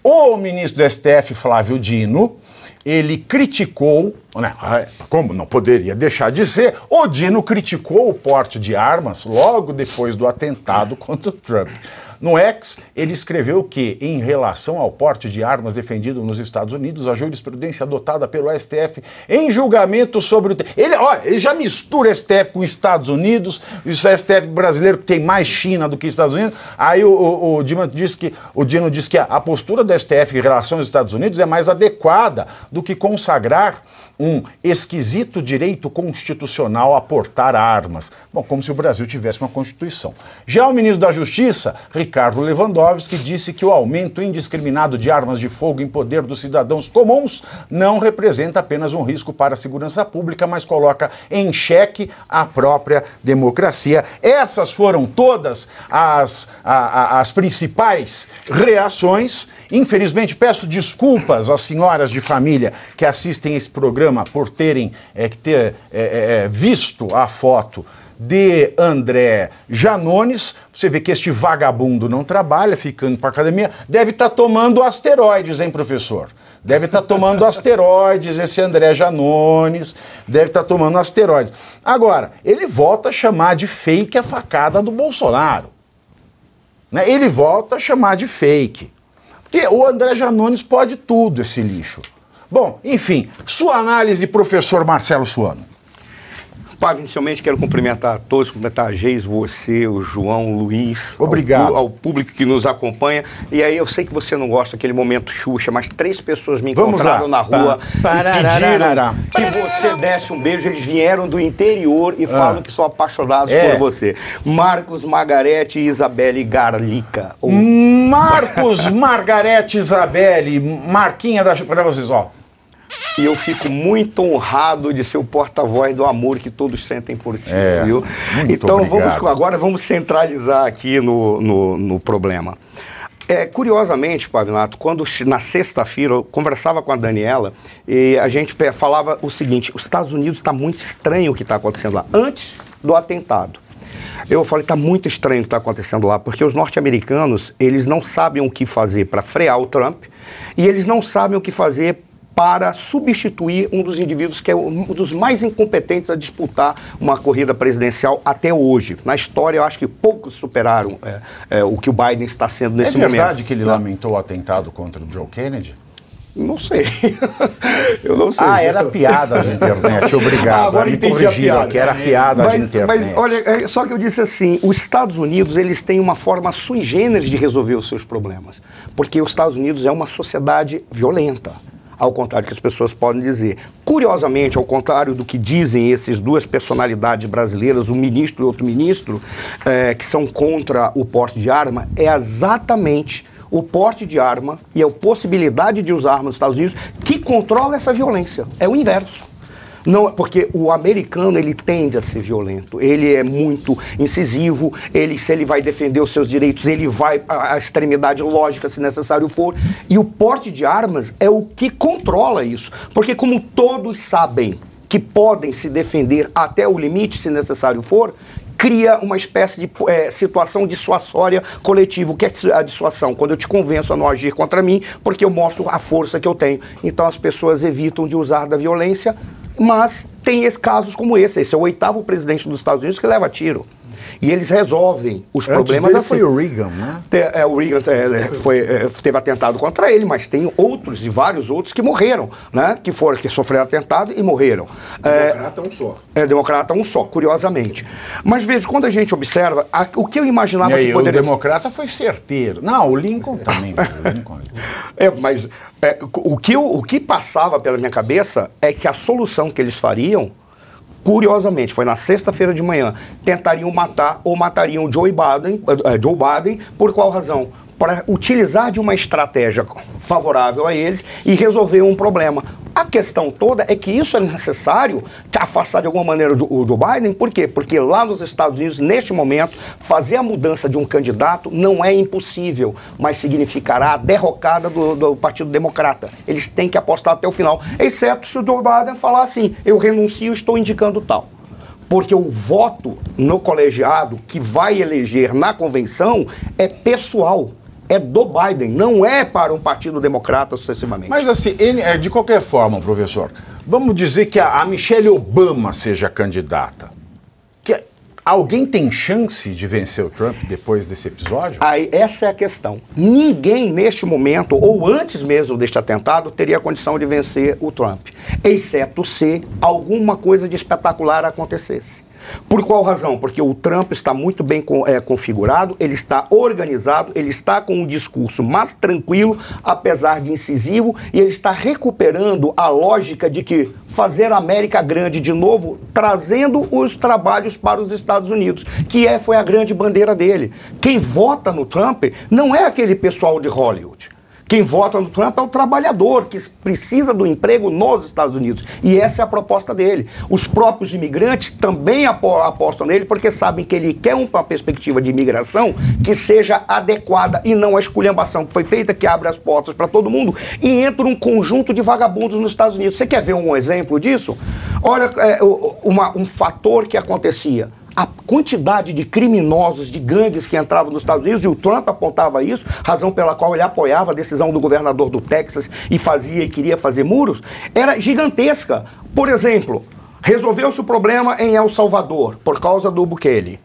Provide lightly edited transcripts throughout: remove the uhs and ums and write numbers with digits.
O ministro do STF, Flávio Dino, ele criticou, né, como não poderia deixar de ser, o Dino criticou o porte de armas logo depois do atentado contra o Trump. No X, ele escreveu que, em relação ao porte de armas defendido nos Estados Unidos, a jurisprudência adotada pelo STF em julgamento sobre o... Ele já mistura STF com Estados Unidos, e o STF brasileiro tem mais China do que Estados Unidos. Aí o Dino diz que a postura do STF em relação aos Estados Unidos é mais adequada do que consagrar um esquisito direito constitucional a portar armas. Bom, como se o Brasil tivesse uma Constituição. Já o ministro da Justiça, Ricardo Lewandowski, disse que o aumento indiscriminado de armas de fogo em poder dos cidadãos comuns não representa apenas um risco para a segurança pública, mas coloca em xeque a própria democracia. Essas foram todas as principais reações. Infelizmente, peço desculpas às senhoras de família que assistem esse programa por terem visto a foto de André Janones. Você vê que este vagabundo não trabalha, ficando para academia, deve estar tomando asteroides, hein, professor? Deve estar tomando asteroides, esse André Janones, deve estar tomando asteroides. Agora, ele volta a chamar de fake a facada do Bolsonaro. Né? Ele volta a chamar de fake. Porque o André Janones pode tudo, esse lixo. Bom, enfim, sua análise, professor Marcelo Suano. Pá, inicialmente quero cumprimentar a todos, cumprimentar a Geis, você, o João, o Luiz. Obrigado. Ao público que nos acompanha. E aí eu sei que você não gosta daquele momento Xuxa, mas 3 pessoas me encontraram na rua e pediram que você desse um beijo. Eles vieram do interior e falam que são apaixonados por você. Marcos, Margarete e Isabelle Garlica. Marcos, Margarete, Isabelle, Marquinha para vocês, ó. E eu fico muito honrado de ser o porta-voz do amor que todos sentem por ti, viu? Então agora vamos centralizar aqui no problema. Curiosamente, Pavinato, quando na sexta-feira eu conversava com a Daniela e a gente falava o seguinte: os Estados Unidos está muito estranho o que está acontecendo lá, antes do atentado. Eu falei, está muito estranho o que está acontecendo lá, porque os norte-americanos, eles não sabem o que fazer para frear o Trump e eles não sabem o que fazer para substituir um dos indivíduos que é um dos mais incompetentes a disputar uma corrida presidencial até hoje. Na história, eu acho que poucos superaram o que o Biden está sendo nesse momento. É verdade que ele lamentou o atentado contra o Joe Kennedy? Não sei. Eu não sei. Era piada de internet, obrigado. Agora entendi a piada. Que era piada de internet. Mas olha, só que eu disse assim, os Estados Unidos, eles têm uma forma sui generis de resolver os seus problemas. Porque os Estados Unidos é uma sociedade violenta. Ao contrário do que as pessoas podem dizer. Curiosamente, ao contrário do que dizem essas duas personalidades brasileiras, um ministro e outro ministro, que são contra o porte de arma, é exatamente o porte de arma e a possibilidade de usar arma nos Estados Unidos que controla essa violência. É o inverso. Não, porque o americano, ele tende a ser violento, ele é muito incisivo, se ele vai defender os seus direitos, ele vai à extremidade lógica, se necessário for, e o porte de armas é o que controla isso, porque como todos sabem que podem se defender até o limite, se necessário for, cria uma espécie de situação dissuasória coletiva. O que é a dissuasão? Quando eu te convenço a não agir contra mim, porque eu mostro a força que eu tenho. Então as pessoas evitam de usar da violência, mas tem casos como esse. Esse é o 8º presidente dos Estados Unidos que leva tiro. E eles resolvem os problemas dele assim. Foi o Reagan, né? O Reagan teve atentado contra ele, mas tem outros e vários outros que morreram, né? Que sofreram atentado e morreram. Democrata um só. Democrata um só, curiosamente. Mas veja, quando a gente observa, o que eu imaginava e aí, que poderia... o democrata foi certeiro. Não, o Lincoln também. Mas o que passava pela minha cabeça é que a solução que eles fariam, curiosamente, foi na sexta-feira de manhã, tentariam matar ou matariam Joe Biden, por qual razão? Para utilizar de uma estratégia favorável a eles e resolver um problema. A questão toda é que isso é necessário afastar de alguma maneira o Joe Biden. Por quê? Porque lá nos Estados Unidos, neste momento, fazer a mudança de um candidato não é impossível, mas significará a derrocada do Partido Democrata. Eles têm que apostar até o final, exceto se o Joe Biden falar assim, eu renuncio, estou indicando tal. Porque o voto no colegiado que vai eleger na convenção é pessoal. é do Biden, não é para um partido democrata sucessivamente. Mas assim, de qualquer forma, professor, vamos dizer que a Michelle Obama seja candidata. Alguém tem chance de vencer o Trump depois desse episódio? Aí, essa é a questão. Ninguém neste momento, ou antes mesmo deste atentado, teria a condição de vencer o Trump, exceto se alguma coisa de espetacular acontecesse. Por qual razão? Porque o Trump está muito bem configurado, ele está organizado, ele está com um discurso mais tranquilo, apesar de incisivo, e ele está recuperando a lógica de que fazer a América grande de novo, trazendo os trabalhos para os Estados Unidos, que foi a grande bandeira dele. Quem vota no Trump não é aquele pessoal de Hollywood. Quem vota no Trump é o trabalhador que precisa do emprego nos Estados Unidos. E essa é a proposta dele. Os próprios imigrantes também apostam nele porque sabem que ele quer uma perspectiva de imigração que seja adequada e não a esculhambação que foi feita, que abre as portas para todo mundo e entra um conjunto de vagabundos nos Estados Unidos. Você quer ver um exemplo disso? Olha, um fator que acontecia. A quantidade de criminosos, de gangues que entravam nos Estados Unidos, e o Trump apontava isso, razão pela qual ele apoiava a decisão do governador do Texas e queria fazer muros, era gigantesca. Por exemplo, resolveu-se o problema em El Salvador, por causa do Bukele.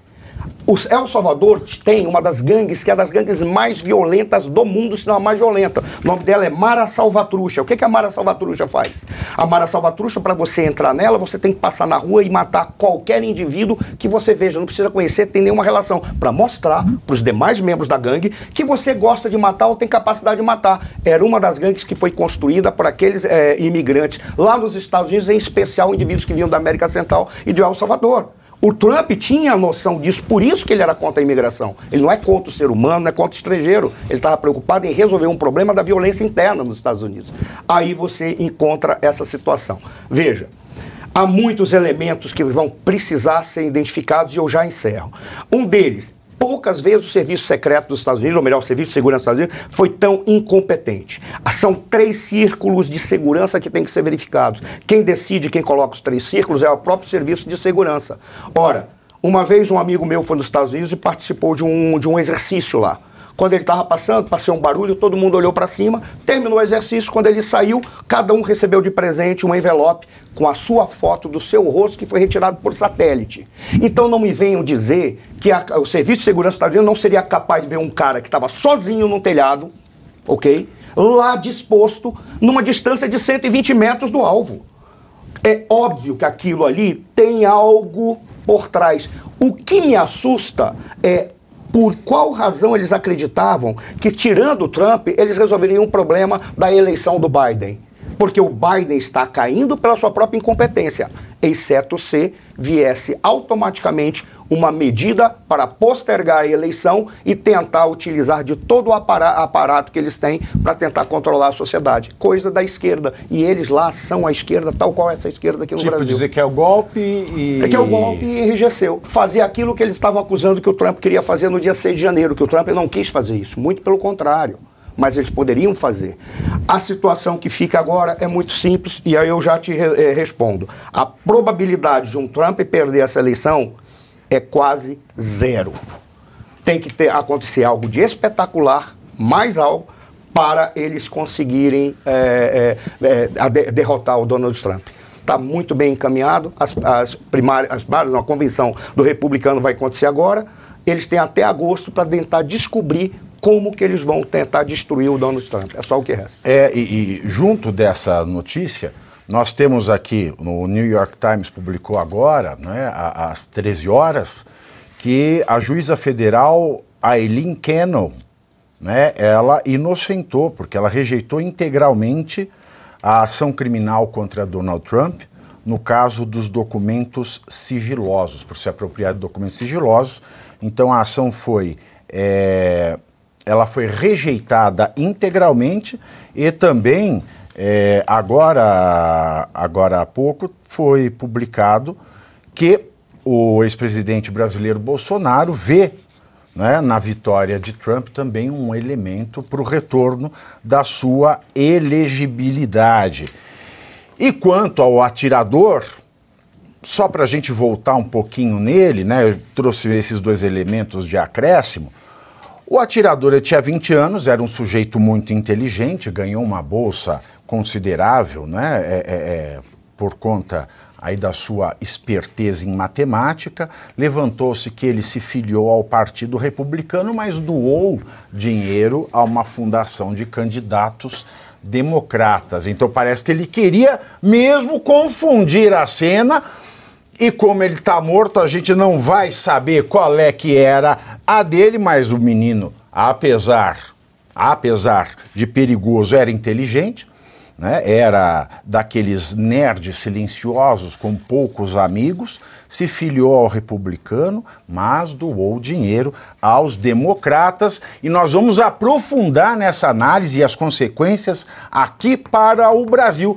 El Salvador tem uma das gangues, que é das gangues mais violentas do mundo, se não a mais violenta. O nome dela é Mara Salvatrucha. O que a Mara Salvatrucha faz? A Mara Salvatrucha, para você entrar nela, você tem que passar na rua e matar qualquer indivíduo que você veja. Não precisa conhecer, tem nenhuma relação. Para mostrar para os demais membros da gangue que você gosta de matar ou tem capacidade de matar. Era uma das gangues que foi construída por aqueles imigrantes lá nos Estados Unidos, em especial indivíduos que vinham da América Central e de El Salvador. O Trump tinha a noção disso, por isso que ele era contra a imigração. Ele não é contra o ser humano, não é contra o estrangeiro. Ele estava preocupado em resolver um problema da violência interna nos Estados Unidos. Aí você encontra essa situação. Veja, há muitos elementos que vão precisar ser identificados e eu já encerro. Um deles, poucas vezes o serviço secreto dos Estados Unidos, ou melhor, o serviço de segurança dos Estados Unidos, foi tão incompetente. São 3 círculos de segurança que têm que ser verificados. Quem decide, quem coloca os 3 círculos é o próprio serviço de segurança. Ora, uma vez um amigo meu foi nos Estados Unidos e participou de um exercício lá. Quando ele estava passando, passou um barulho, todo mundo olhou para cima, terminou o exercício, quando ele saiu, cada um recebeu de presente um envelope com a sua foto do seu rosto que foi retirado por satélite. Então não me venham dizer que o Serviço de Segurança dos Estados Unidos não seria capaz de ver um cara que estava sozinho no telhado, ok? Lá disposto, numa distância de 120 metros do alvo. É óbvio que aquilo ali tem algo por trás. O que me assusta é por qual razão eles acreditavam que, tirando o Trump, eles resolveriam o problema da eleição do Biden. Porque o Biden está caindo pela sua própria incompetência, exceto se viesse automaticamente uma medida para postergar a eleição e tentar utilizar de todo o aparato que eles têm para tentar controlar a sociedade. Coisa da esquerda. E eles lá são a esquerda, tal qual essa esquerda aqui no Brasil. Dizer que é o golpe e... É que é o golpe e enrijeceu. Fazer aquilo que eles estavam acusando que o Trump queria fazer no dia 6 de janeiro, que o Trump não quis fazer isso. Muito pelo contrário. Mas eles poderiam fazer. A situação que fica agora é muito simples e aí eu já te respondo. A probabilidade de um Trump perder essa eleição é quase 0. Tem que acontecer algo de espetacular, mais algo, para eles conseguirem derrotar o Donald Trump. Está muito bem encaminhado, a convenção do republicano vai acontecer agora, eles têm até agosto para tentar descobrir como que eles vão tentar destruir o Donald Trump. É só o que resta. E junto dessa notícia, nós temos aqui, no New York Times publicou agora, né, às 13 horas, que a juíza federal Aileen Cannon, né, ela inocentou, porque ela rejeitou integralmente a ação criminal contra Donald Trump no caso dos documentos sigilosos, por se apropriar de documentos sigilosos. Então a ação ela foi rejeitada integralmente e também, agora há pouco, foi publicado que o ex-presidente brasileiro Bolsonaro vê, né, na vitória de Trump também um elemento para o retorno da sua elegibilidade. E quanto ao atirador, só para a gente voltar um pouquinho nele, né, eu trouxe esses 2 elementos de acréscimo. O atirador, ele tinha 20 anos, era um sujeito muito inteligente, ganhou uma bolsa considerável, né, por conta aí da sua esperteza em matemática. Levantou-se que ele se filiou ao Partido Republicano, mas doou dinheiro a uma fundação de candidatos democratas. Então parece que ele queria mesmo confundir a cena, e como ele está morto, a gente não vai saber qual é que era a dele, mas o menino, apesar de perigoso, era inteligente, né? Era daqueles nerds silenciosos com poucos amigos, se filiou ao republicano, mas doou dinheiro aos democratas, e nós vamos aprofundar nessa análise e as consequências aqui para o Brasil.